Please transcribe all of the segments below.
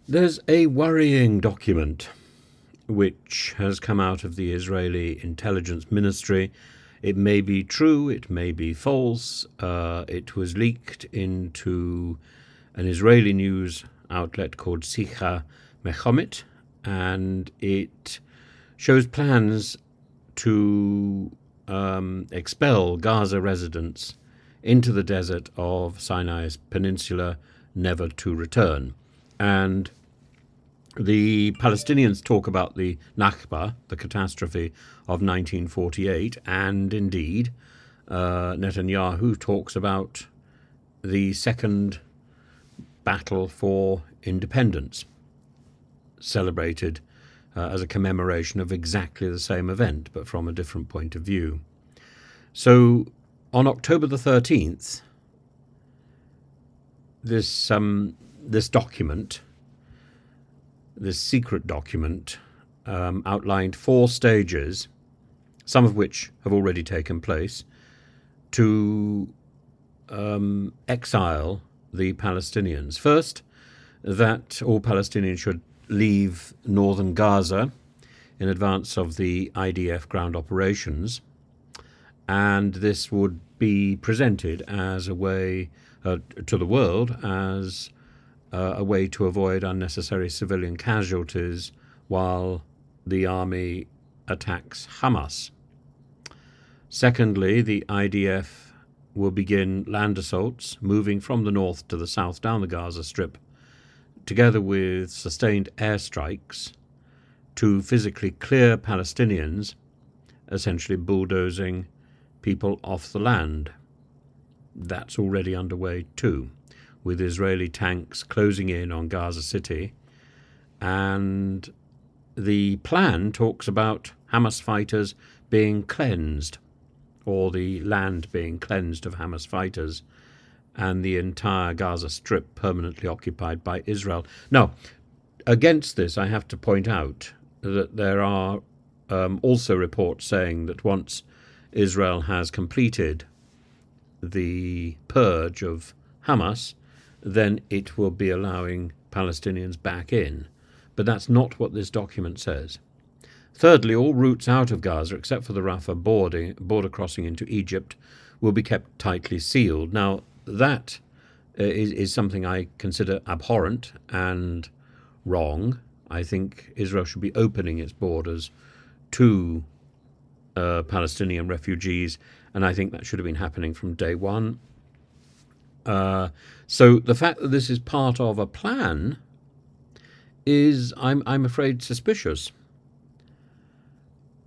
There's a worrying document which has come out of the Israeli intelligence ministry. It may be true, it may be false. It was leaked into an Israeli news outlet called Sicha Mechomit, and it shows plans to expel Gaza residents into the desert of Sinai's peninsula, never to return. And the Palestinians talk about the Nakba, the catastrophe of 1948, and indeed, Netanyahu talks about the second battle for independence, celebrated as a commemoration of exactly the same event, but from a different point of view. So on October the 13th, this document, this secret document, outlined 4 stages, some of which have already taken place, to exile the Palestinians. First, that all Palestinians should leave northern Gaza in advance of the IDF ground operations, and this would be presented as a way to the world as a way to avoid unnecessary civilian casualties while the army attacks Hamas. Secondly, the IDF will begin land assaults, moving from the north to the south down the Gaza Strip, together with sustained airstrikes to physically clear Palestinians, essentially bulldozing people off the land. That's already underway too, with Israeli tanks closing in on Gaza City. And the plan talks about Hamas fighters being cleansed, or the land being cleansed of Hamas fighters, and the entire Gaza Strip permanently occupied by Israel. Now, against this, I have to point out that there are also reports saying that once Israel has completed the purge of Hamas, then it will be allowing Palestinians back in. But that's not what this document says. Thirdly, all routes out of Gaza, except for the Rafah border crossing into Egypt, will be kept tightly sealed. Now, that is something I consider abhorrent and wrong. I think Israel should be opening its borders to Palestinian refugees, and I think that should have been happening from day one. So the fact that this is part of a plan is, I'm afraid, suspicious.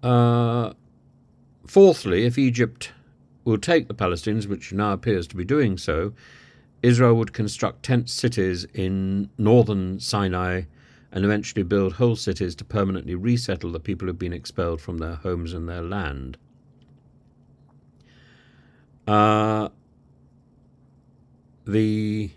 Fourthly, if Egypt will take the Palestinians, which now appears to be doing so, Israel would construct tent cities in northern Sinai and eventually build whole cities to permanently resettle the people who've been expelled from their homes and their land. The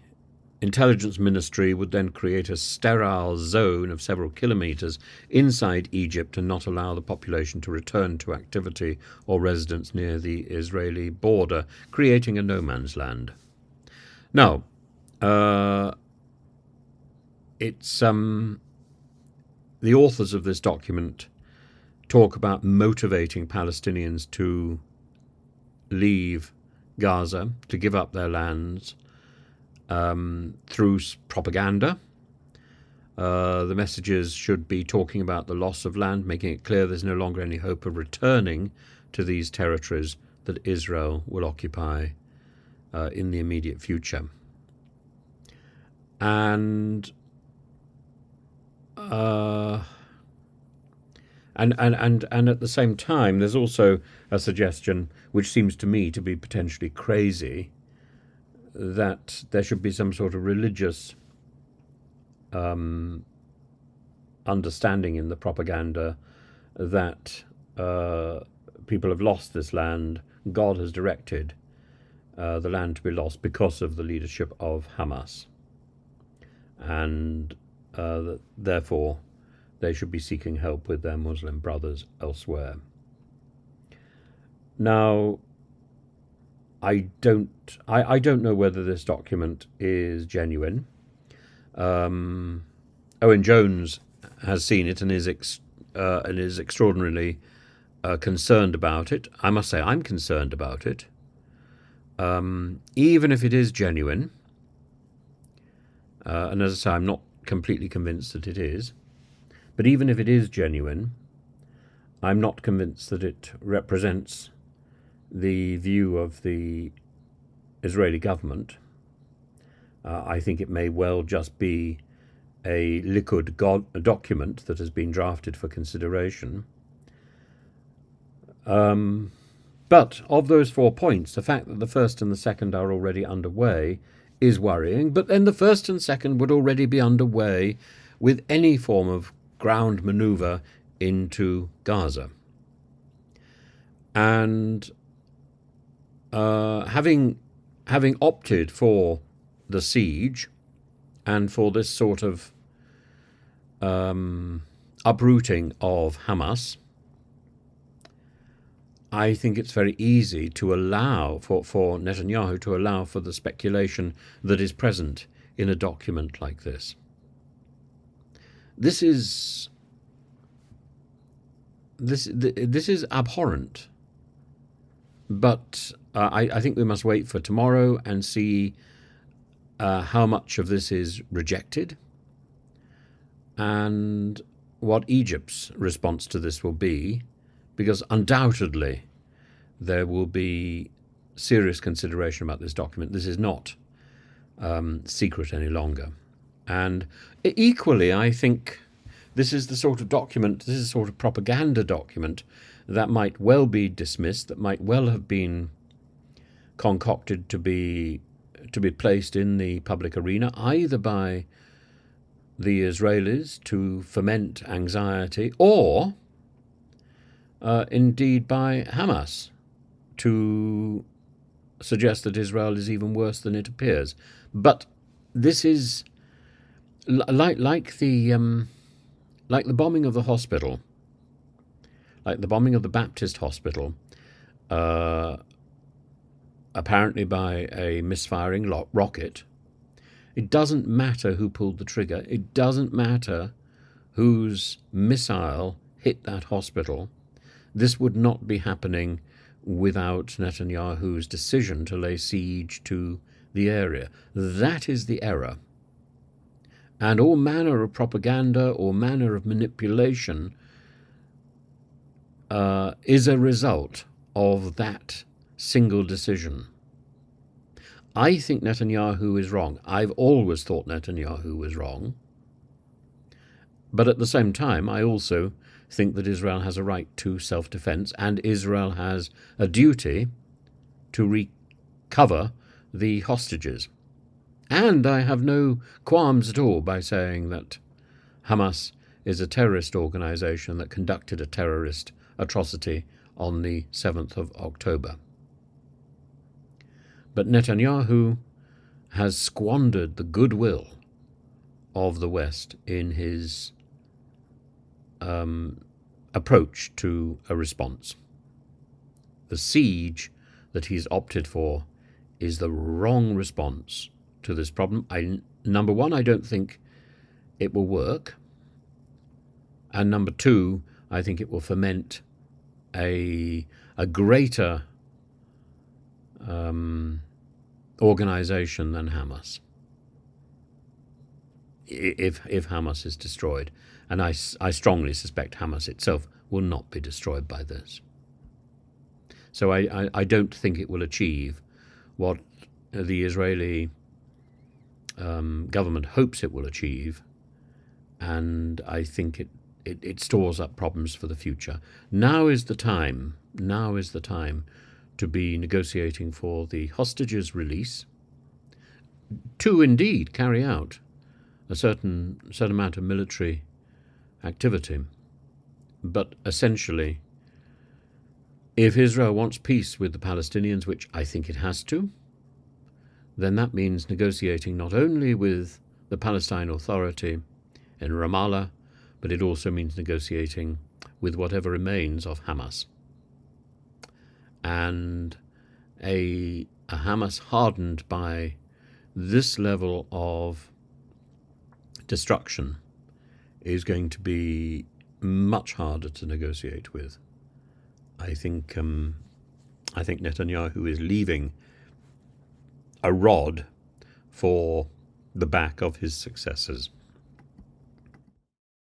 intelligence ministry would then create a sterile zone of several kilometers inside Egypt and not allow the population to return to activity or residence near the Israeli border, creating a no man's land. Now, it's the authors of this document talk about motivating Palestinians to leave Gaza, to give up their lands, through propaganda. The messages should be talking about the loss of land, making it clear there's no longer any hope of returning to these territories that Israel will occupy in the immediate future. And at the same time, there's also a suggestion, which seems to me to be potentially crazy, that there should be some sort of religious understanding in the propaganda that people have lost this land. God has directed the land to be lost because of the leadership of Hamas, and therefore they should be seeking help with their Muslim brothers elsewhere. Now, I don't know whether this document is genuine. Owen Jones has seen it and is extraordinarily concerned about it. I must say I'm concerned about it. Even if it is genuine, and as I say, I'm not completely convinced that it is, but even if it is genuine, I'm not convinced that it represents the view of the Israeli government. I think it may well just be a Likud document that has been drafted for consideration. But of those 4 points, the fact that the first and the second are already underway is worrying. But then the first and second would already be underway with any form of ground maneuver into Gaza. And having opted for the siege and for this sort of uprooting of Hamas, I think it's very easy to allow for Netanyahu to allow for the speculation that is present in a document like this. This is abhorrent, but I think we must wait for tomorrow and see how much of this is rejected and what Egypt's response to this will be, because undoubtedly there will be serious consideration about this document. This is not secret any longer. And equally, I think this is the sort of document, this is a sort of propaganda document that might well be dismissed, that might well have been concocted to be placed in the public arena, either by the Israelis to foment anxiety, or indeed by Hamas to suggest that Israel is even worse than it appears. But this is like the bombing of the hospital, like the bombing of the Baptist hospital, apparently by a misfiring rocket. It doesn't matter who pulled the trigger. It doesn't matter whose missile hit that hospital. This would not be happening without Netanyahu's decision to lay siege to the area. That is the error. And all manner of propaganda, all manner of manipulation is a result of that single decision. I think Netanyahu is wrong. I've always thought Netanyahu was wrong. But at the same time, I also think that Israel has a right to self-defense, and Israel has a duty to recover the hostages. And I have no qualms at all by saying that Hamas is a terrorist organization that conducted a terrorist atrocity on the 7th of October. But Netanyahu has squandered the goodwill of the West in his approach to a response. The siege that he's opted for is the wrong response to this problem. Number one, I don't think it will work. And number two, I think it will foment a greater organization than Hamas, if Hamas is destroyed. And I strongly suspect Hamas itself will not be destroyed by this. So I don't think it will achieve what the Israeli government hopes it will achieve, and I think it stores up problems for the future. Now is the time to be negotiating for the hostages' release, to indeed carry out a certain amount of military activity. But essentially, if Israel wants peace with the Palestinians, which I think it has to, then that means negotiating not only with the Palestine Authority in Ramallah, but it also means negotiating with whatever remains of Hamas. And a Hamas hardened by this level of destruction is going to be much harder to negotiate with. I think Netanyahu is leaving a rod for the back of his successors.